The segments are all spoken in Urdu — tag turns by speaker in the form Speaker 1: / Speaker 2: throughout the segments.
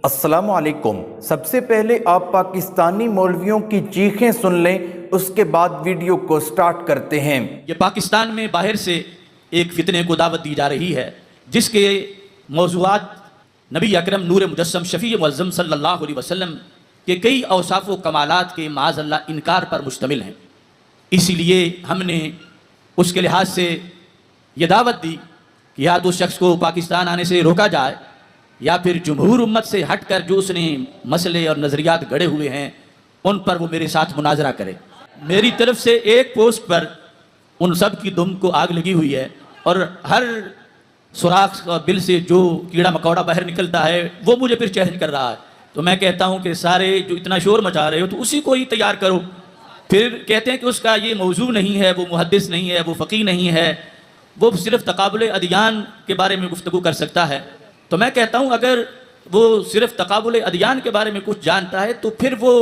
Speaker 1: السلام علیکم۔ سب سے پہلے آپ پاکستانی مولویوں کی چیخیں سن لیں، اس کے بعد ویڈیو کو سٹارٹ کرتے ہیں۔
Speaker 2: یہ پاکستان میں باہر سے ایک فتنے کو دعوت دی جا رہی ہے جس کے موضوعات نبی اکرم نور مجسم شفیع معظم صلی اللہ علیہ وسلم کے کئی اوصاف و کمالات کے معاذ اللہ انکار پر مشتمل ہیں۔ اسی لیے ہم نے اس کے لحاظ سے یہ دعوت دی کہ یا تو اس شخص کو پاکستان آنے سے روکا جائے یا پھر جمہور امت سے ہٹ کر جو اس نے مسئلے اور نظریات گڑے ہوئے ہیں ان پر وہ میرے ساتھ مناظرہ کرے۔ میری طرف سے ایک پوسٹ پر ان سب کی دم کو آگ لگی ہوئی ہے اور ہر سوراخ اور بل سے جو کیڑا مکوڑا باہر نکلتا ہے وہ مجھے پھر چیلنج کر رہا ہے۔ تو میں کہتا ہوں کہ سارے جو اتنا شور مچا رہے ہو تو اسی کو ہی تیار کرو۔ پھر کہتے ہیں کہ اس کا یہ موضوع نہیں ہے، وہ محدث نہیں ہے، وہ فقیہ نہیں ہے، وہ صرف تقابل ادیان کے بارے میں گفتگو کر سکتا ہے۔ تو میں کہتا ہوں اگر وہ صرف تقابل ادیان کے بارے میں کچھ جانتا ہے تو پھر وہ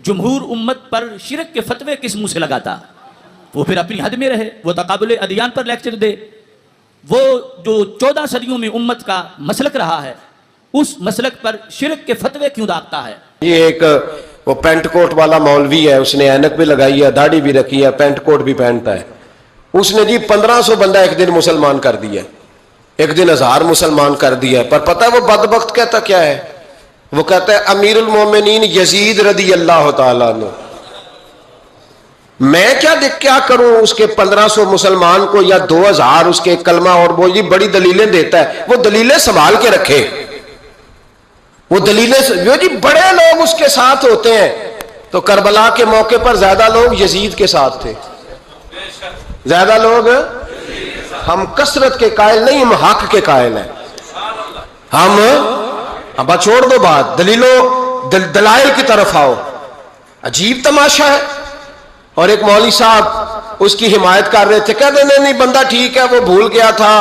Speaker 2: جمہور امت پر شرک کے فتوے کس منہ سے لگاتا؟ وہ پھر اپنی حد میں رہے، وہ تقابل ادیان پر لیکچر دے۔ وہ جو 14 صدیوں میں امت کا مسلک رہا ہے اس مسلک پر شرک کے فتوے کیوں داغتا ہے؟
Speaker 3: یہ ایک وہ پینٹ کوٹ والا مولوی ہے، اس نے اینک بھی لگائی ہے، داڑھی بھی رکھی ہے، پینٹ کوٹ بھی پہنتا ہے۔ اس نے جی 1500 بندہ ایک دن مسلمان کر دیا، ایک دن 1000 مسلمان کر دیا۔ پر پتہ ہے وہ بدبخت کہتا کیا ہے؟ وہ کہتا ہے امیر المومنین یزید رضی اللہ تعالیٰ عنہ۔ میں کیا کروں اس کے 1500 مسلمان کو یا 2000 اس کے کلمہ اور وہ یہ بڑی دلیلیں دیتا ہے، وہ دلیلیں سنبھال کے رکھے۔ وہ دلیلیں جو جی بڑے لوگ اس کے ساتھ ہوتے ہیں، تو کربلا کے موقع پر زیادہ لوگ یزید کے ساتھ تھے، زیادہ لوگ۔ ہم کثرت کے قائل نہیں، ہم حق کے قائل ہیں۔ ہم اب چھوڑ دو بات، دلائل کی طرف آؤ۔ عجیب تماشا ہے۔ اور ایک مولوی صاحب اس کی حمایت کر رہے تھے، کہتے نہیں بندہ ٹھیک ہے، وہ بھول گیا تھا،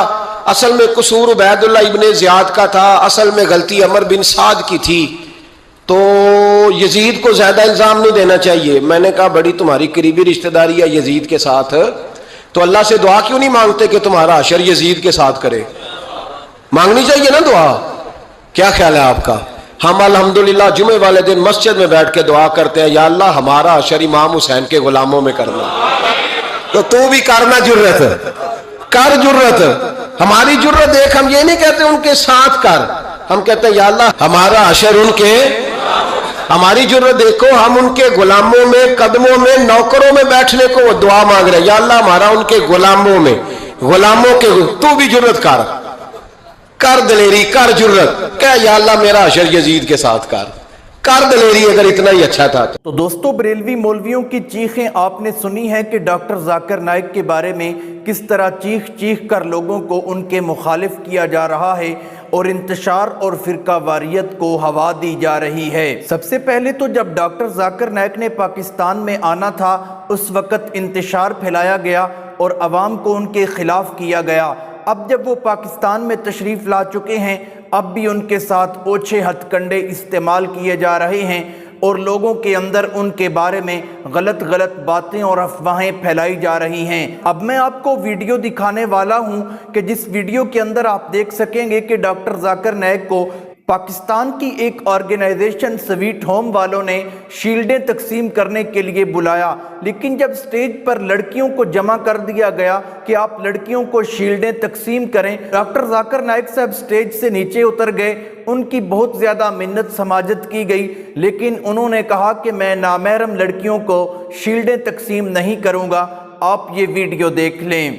Speaker 3: اصل میں قصور عبید اللہ ابن زیاد کا تھا، اصل میں غلطی عمر بن سعد کی تھی، تو یزید کو زیادہ الزام نہیں دینا چاہیے۔ میں نے کہا بڑی تمہاری قریبی رشتہ داری ہے یزید کے ساتھ، تو اللہ سے دعا کیوں نہیں مانگتے کہ تمہارا حشر یزید کے ساتھ کرے؟ مانگنی چاہیے نا دعا۔ کیا خیال ہے آپ کا؟ ہم الحمدللہ جمعے والے دن مسجد میں بیٹھ کے دعا کرتے ہیں، یا اللہ ہمارا حشر امام حسین کے غلاموں میں کرنا۔ تو بھی کرنا، جرت کر، جرت ہماری جرت دیکھ۔ ہم یہ نہیں کہتے ان کے ساتھ کر، ہم کہتے ہیں یا اللہ ہمارا حشر ان کے، ہماری جرت دیکھو، ہم ان کے غلاموں میں، قدموں میں، نوکروں میں بیٹھنے کو وہ دعا مانگ رہے ہیں، یا اللہ ہمارا ان کے غلاموں میں، غلاموں کے۔ تو بھی جرت کر دلیری، کر جرت، کہ یا اللہ میرا حشر یزید کے ساتھ کر دلیری، اگر اتنا ہی اچھا تھا
Speaker 1: تو دوستو، بریلوی مولویوں کی چیخیں آپ نے سنی ہیں کہ ڈاکٹر ذاکر نائک کے بارے میں کس طرح چیخ کر لوگوں کو ان کے مخالف کیا جا رہا ہے اور انتشار اور فرقہ واریت کو ہوا دی جا رہی ہے۔ سب سے پہلے تو جب ڈاکٹر ذاکر نائک نے پاکستان میں آنا تھا اس وقت انتشار پھیلایا گیا اور عوام کو ان کے خلاف کیا گیا۔ اب جب وہ پاکستان میں تشریف لا چکے ہیں اب بھی ان کے ساتھ اوچھے ہتھ کنڈے استعمال کیے جا رہے ہیں اور لوگوں کے اندر ان کے بارے میں غلط باتیں اور افواہیں پھیلائی جا رہی ہیں۔ اب میں آپ کو ویڈیو دکھانے والا ہوں کہ جس ویڈیو کے اندر آپ دیکھ سکیں گے کہ ڈاکٹر ذاکر نائک کو پاکستان کی ایک آرگنائزیشن سویٹ ہوم والوں نے شیلڈیں تقسیم کرنے کے لیے بلایا، لیکن جب سٹیج پر لڑکیوں کو جمع کر دیا گیا کہ آپ لڑکیوں کو شیلڈیں تقسیم کریں، ڈاکٹر ذاکر نائک صاحب سٹیج سے نیچے اتر گئے۔ ان کی بہت زیادہ منت سماجت کی گئی، لیکن انہوں نے کہا کہ میں نامحرم لڑکیوں کو شیلڈیں تقسیم نہیں کروں گا۔ آپ یہ ویڈیو دیکھ لیں۔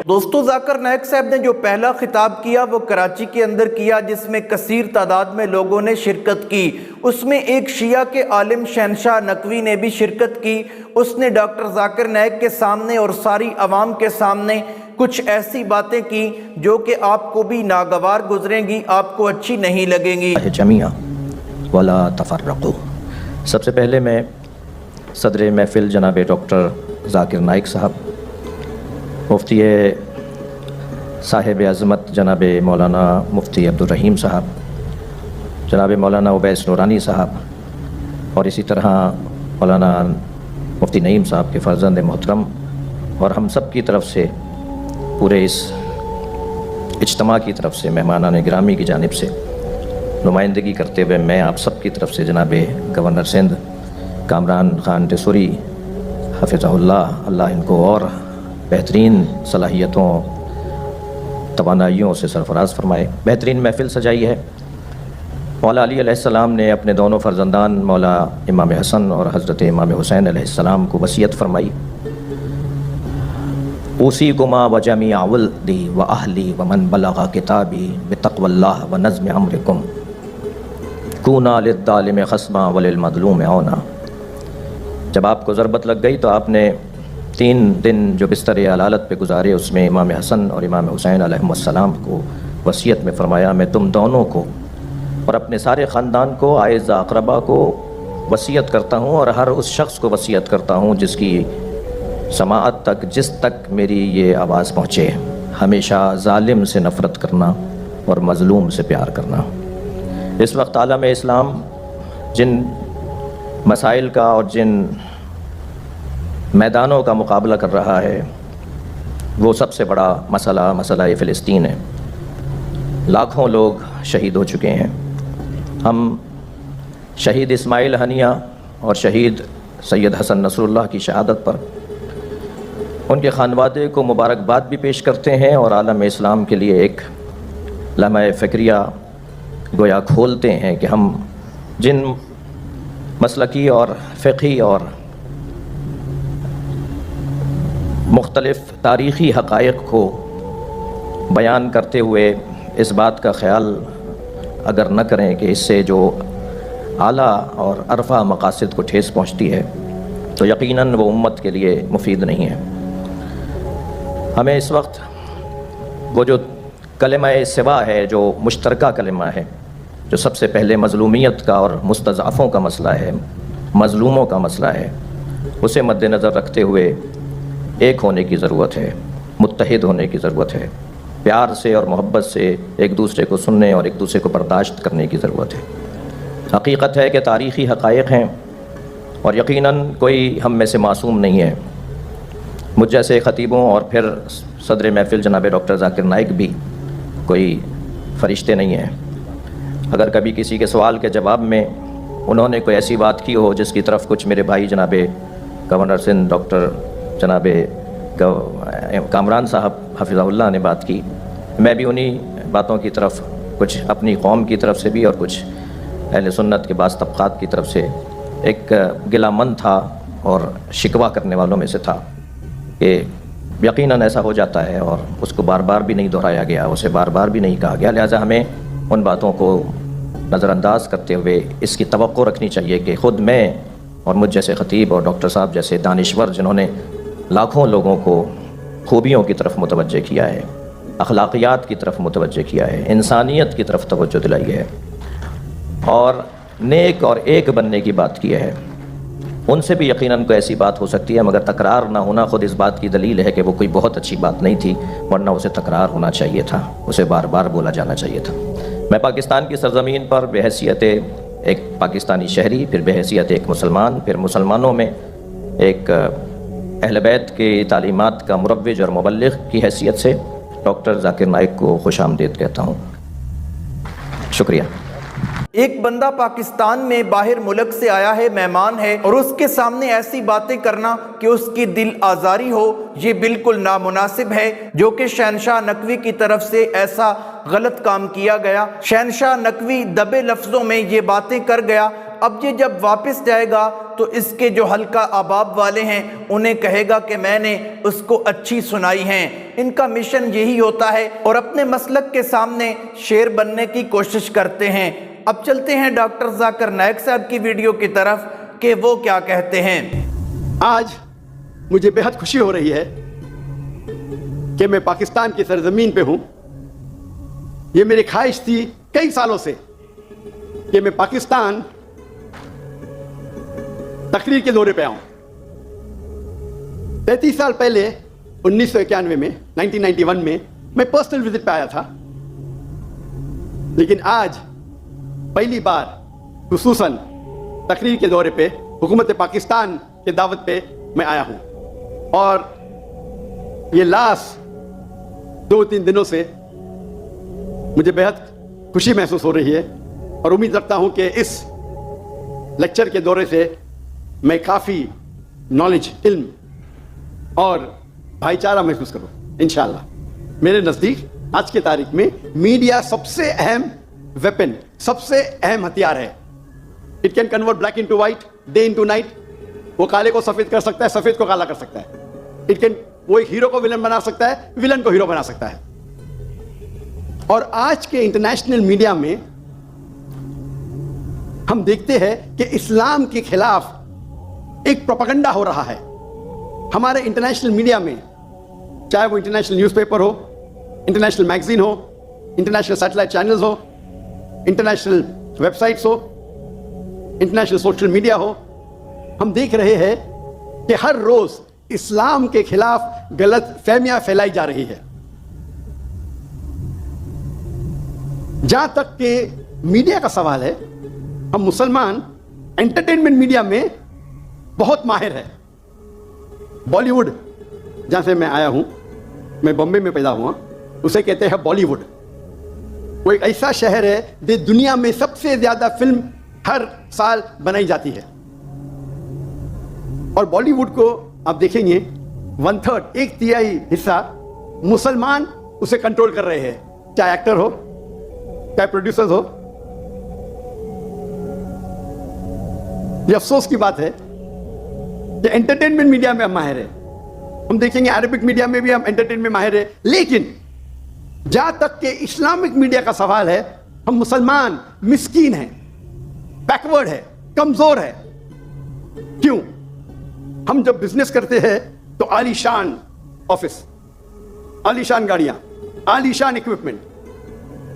Speaker 1: دوستو ذاکر نائک صاحب نے جو پہلا خطاب کیا وہ کراچی کے اندر کیا، جس میں کثیر تعداد میں لوگوں نے شرکت کی۔ اس میں ایک شیعہ کے عالم شہنشاہ نقوی نے بھی شرکت کی۔ اس نے ڈاکٹر ذاکر نائک کے سامنے اور ساری عوام کے سامنے کچھ ایسی باتیں کی جو کہ آپ کو بھی ناگوار گزریں گی، آپ کو اچھی نہیں لگیں گی۔
Speaker 4: جمیعا ولا تفرقوا۔ سب سے پہلے میں صدر محفل جناب ڈاکٹر ذاکر نائک صاحب، مفتی صاحب عظمت جناب مولانا مفتی عبدالرحیم صاحب، جناب مولانا اویس نورانی صاحب، اور اسی طرح مولانا مفتی نعیم صاحب کے فرزند محترم، اور ہم سب کی طرف سے، پورے اس اجتماع کی طرف سے، مہمانان گرامی کی جانب سے نمائندگی کرتے ہوئے میں آپ سب کی طرف سے جناب گورنر سندھ کامران خان ٹیسوری حفظہ اللہ ان کو اور بہترین صلاحیتوں توانائیوں سے سرفراز فرمائے، بہترین محفل سجائی ہے۔ مولا علی علیہ السلام نے اپنے دونوں فرزندان مولا امام حسن اور حضرت امام حسین علیہ السلام کو وصیت فرمائی، اوصیکما وجمیع ولدی واہلی ومن بلغ کتابی بتقوی اللہ ونظم امرکم کونا للظالم خصما وللمظلوم عونا۔ جب آپ کو ضربت لگ گئی تو آپ نے 3 دن جو بستر علالت پہ گزارے، اس میں امام حسن اور امام حسین علیہ السلام کو وصیت میں فرمایا، میں تم دونوں کو اور اپنے سارے خاندان کو، اعزاء اقربا کو وصیت کرتا ہوں، اور ہر اس شخص کو وصیت کرتا ہوں جس کی سماعت تک، جس تک میری یہ آواز پہنچے، ہمیشہ ظالم سے نفرت کرنا اور مظلوم سے پیار کرنا۔ اس وقت عالم اسلام جن مسائل کا اور جن میدانوں کا مقابلہ کر رہا ہے، وہ سب سے بڑا مسئلہ فلسطین ہے۔ لاکھوں لوگ شہید ہو چکے ہیں۔ ہم شہید اسماعیل ہنیہ اور شہید سید حسن نصر اللہ کی شہادت پر ان کے خانوادے کو مبارکباد بھی پیش کرتے ہیں، اور عالم اسلام کے لیے ایک لمحہ فکریہ گویا کھولتے ہیں کہ ہم جن مسلکی اور فقہی اور مختلف تاریخی حقائق کو بیان کرتے ہوئے اس بات کا خیال اگر نہ کریں کہ اس سے جو اعلیٰ اور عرفہ مقاصد کو ٹھیس پہنچتی ہے، تو یقیناً وہ امت کے لیے مفید نہیں ہے۔ ہمیں اس وقت وہ جو کلمہ سوا ہے، جو مشترکہ کلمہ ہے، جو سب سے پہلے مظلومیت کا اور مستضعفوں کا مسئلہ ہے، مظلوموں کا مسئلہ ہے، اسے مد نظر رکھتے ہوئے ایک ہونے کی ضرورت ہے، متحد ہونے کی ضرورت ہے، پیار سے اور محبت سے ایک دوسرے کو سننے اور ایک دوسرے کو برداشت کرنے کی ضرورت ہے۔ حقیقت ہے کہ تاریخی حقائق ہیں، اور یقیناً کوئی ہم میں سے معصوم نہیں ہے۔ مجھ جیسے خطیبوں اور پھر صدر محفل جناب ڈاکٹر ذاکر نائک بھی کوئی فرشتے نہیں ہیں۔ اگر کبھی کسی کے سوال کے جواب میں انہوں نے کوئی ایسی بات کی ہو جس کی طرف کچھ میرے بھائی جناب گورنر سندھ ڈاکٹر جناب کامران صاحب حفظہ اللہ نے بات کی، میں بھی انہی باتوں کی طرف کچھ اپنی قوم کی طرف سے بھی اور کچھ اہل سنت کے بعض طبقات کی طرف سے ایک گلہ مند تھا اور شکوہ کرنے والوں میں سے تھا کہ یقیناً ایسا ہو جاتا ہے، اور اس کو بار بار بھی نہیں دہرایا گیا، اسے بار بار بھی نہیں کہا گیا، لہٰذا ہمیں ان باتوں کو نظر انداز کرتے ہوئے اس کی توقع رکھنی چاہیے کہ خود میں اور مجھ جیسے خطیب اور ڈاکٹر صاحب جیسے دانشور جنہوں نے لاکھوں لوگوں کو خوبیوں کی طرف متوجہ کیا ہے، اخلاقیات کی طرف متوجہ کیا ہے، انسانیت کی طرف توجہ دلائی ہے، اور نیک اور ایک بننے کی بات کی ہے، ان سے بھی یقیناً کوئی ایسی بات ہو سکتی ہے، مگر تکرار نہ ہونا خود اس بات کی دلیل ہے کہ وہ کوئی بہت اچھی بات نہیں تھی، ورنہ اسے تکرار ہونا چاہیے تھا، اسے بار بار بولا جانا چاہیے تھا۔ میں پاکستان کی سرزمین پر بحیثیت ایک پاکستانی شہری، پھر بحیثیت ایک مسلمان، پھر مسلمانوں میں ایک اہل بیت کی تعلیمات کا مروج اور مبلغ کی حیثیت سے ڈاکٹر ذاکر نائک کو خوش آمدید کہتا ہوں۔ شکریہ۔
Speaker 1: ایک بندہ پاکستان میں باہر ملک سے آیا ہے، مہمان ہے، اور اس کے سامنے ایسی باتیں کرنا کہ اس کی دل آزاری ہو، یہ بالکل نامناسب ہے، جو کہ شہنشاہ نقوی کی طرف سے ایسا غلط کام کیا گیا۔ شہنشاہ نقوی دبے لفظوں میں یہ باتیں کر گیا، اب یہ جب واپس جائے گا تو اس کے جو حلقہ احباب والے ہیں انہیں کہے گا کہ میں نے اس کو اچھی سنائی ہیں۔ ان کا مشن یہی ہوتا ہے اور اپنے مسلک کے سامنے شیر بننے کی کوشش کرتے ہیں۔ اب چلتے ہیں ڈاکٹر ذاکر نائک صاحب کی ویڈیو کی طرف کہ وہ کیا کہتے ہیں۔
Speaker 5: آج مجھے بہت خوشی ہو رہی ہے کہ میں پاکستان کی سرزمین پہ ہوں۔ یہ میری خواہش تھی کئی سالوں سے کہ میں پاکستان تقریر کے دورے پہ آؤں۔ 33 سال پہلے 1991 میں 1991 میں پرسنل وزٹ پہ آیا تھا، لیکن آج پہلی بار خصوصاً تقریر کے دورے پہ حکومت پاکستان کے دعوت پہ میں آیا ہوں، اور یہ لاسٹ 2-3 دنوں سے مجھے بہت خوشی محسوس ہو رہی ہے، اور امید رکھتا ہوں کہ اس لیکچر کے دورے سے میں کافی نالج، علم اور بھائی چارہ محسوس کروں انشاءاللہ۔ میرے نزدیک آج کی تاریخ میں میڈیا سب سے اہم ویپن، سب سے اہم ہتھیار ہے۔ It can convert black into white, day into night. وہ کالے کو سفید کر سکتا ہے، سفید کو کالا کر سکتا ہے۔ وہ ایک ہیرو کو ولن بنا سکتا ہے، ولن کو ہیرو بنا سکتا ہے۔ اور آج کے انٹرنیشنل میڈیا میں ہم دیکھتے ہیں کہ اسلام کے خلاف ایک پروپیگنڈا ہو رہا ہے۔ ہمارے انٹرنیشنل میڈیا میں، چاہے وہ انٹرنیشنل نیوز پیپر ہو، انٹرنیشنل میگزین ہو، انٹرنیشنل سیٹلائٹ چینلز ہو، انٹرنیشنل ویب سائٹس ہو، انٹرنیشنل سوشل میڈیا ہو، ہم دیکھ رہے ہیں کہ ہر روز اسلام کے خلاف غلط فہمیاں پھیلائی جا رہی ہے۔ جہاں تک کہ میڈیا کا سوال ہے، ہم مسلمان انٹرٹینمنٹ میڈیا میں بہت ماہر ہیں۔ بالی ووڈ، جہاں سے میں آیا ہوں، میں بمبے میں پیدا ہوا، اسے کہتے ہیں بالی ووڈ۔ وہ ایک ایسا شہر ہے جو دنیا میں سب سے زیادہ فلم ہر سال بنائی جاتی ہے، اور بالی ووڈ کو آپ دیکھیں گے 1/3، 1/3 حصہ مسلمان اسے کنٹرول کر رہے ہیں، چاہے ایکٹر ہو، چاہے پروڈیوسرز ہو۔ یہ افسوس کی بات ہے کہ انٹرٹینمنٹ میڈیا میں ہم ماہر ہیں۔ ہم دیکھیں گے عربک میڈیا میں بھی ہم انٹرٹینمنٹ میں ماہر ہیں، لیکن جہاں تک کہ اسلامک میڈیا کا سوال ہے، ہم مسلمان مسکین ہیں، بیکورڈ ہے، کمزور ہے۔ کیوں؟ ہم جب بزنس کرتے ہیں تو عالی شان آفس، عالی شان گاڑیاں، عالی شان اکوپمنٹ۔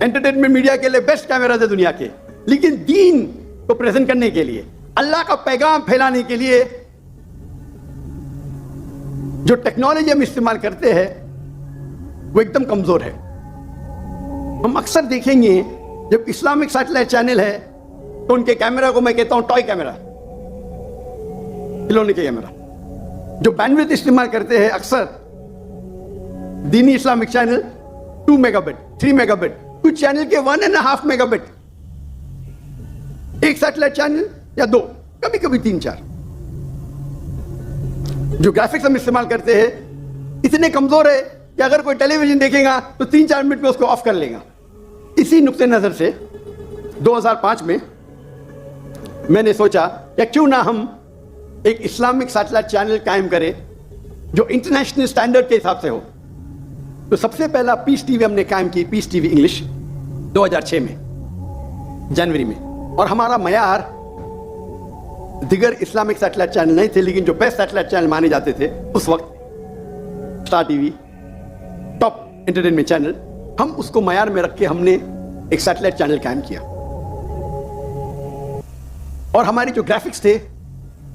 Speaker 5: انٹرٹینمنٹ میڈیا کے لیے بیسٹ کیمراز ہے دنیا کے، لیکن دین کو پریزنٹ کرنے کے لیے، اللہ کا پیغام پھیلانے کے لیے جو ٹیکنالوجی ہم استعمال کرتے ہیں وہ ایک دم کمزور ہے۔ ہم اکثر دیکھیں گے جب اسلامک سیٹلائٹ چینل ہے تو ان کے کیمرہ کو میں کہتا ہوں ٹوائے کیمرہ، کھلونے کے کیمرہ۔ جو بینڈویڈتھ استعمال کرتے ہیں اکثر دینی Islamic channel 2 mega but, 3 mega but, کچھ چینل کے 1.5 میگا بٹ، ایک سیٹلائٹ چینل یا 2، کبھی کبھی 3-4۔ جو گرافکس ہم استعمال کرتے ہیں اتنے کمزور ہے کہ اگر کوئی ٹیلی ویژن دیکھے گا تو 3-4 منٹ میں اس کو آف کر لے گا۔ اسی نقطۂ نظر سے 2005 میں نے سوچا کہ کیوں نہ ہم ایک اسلامک سیٹلائٹ چینل قائم کریں جو انٹرنیشنل سٹینڈرڈ کے حساب سے ہو۔ تو سب سے پہلا پیس ٹی وی ہم نے قائم کی، پیس ٹی وی انگلش، 2006 میں جنوری میں۔ اور ہمارا معیار دیگر اسلامک سیٹلائٹ چینل نہیں تھے، لیکن جو بیسٹ سیٹلائٹ چینل مانے جاتے تھے اس وقت، star T V, top entertainment channel, ہم اس کو معیار میں رکھ کے ہم نے ایک سیٹلائٹ چینل قائم کیا۔ اور ہماری جو گرافکس تھے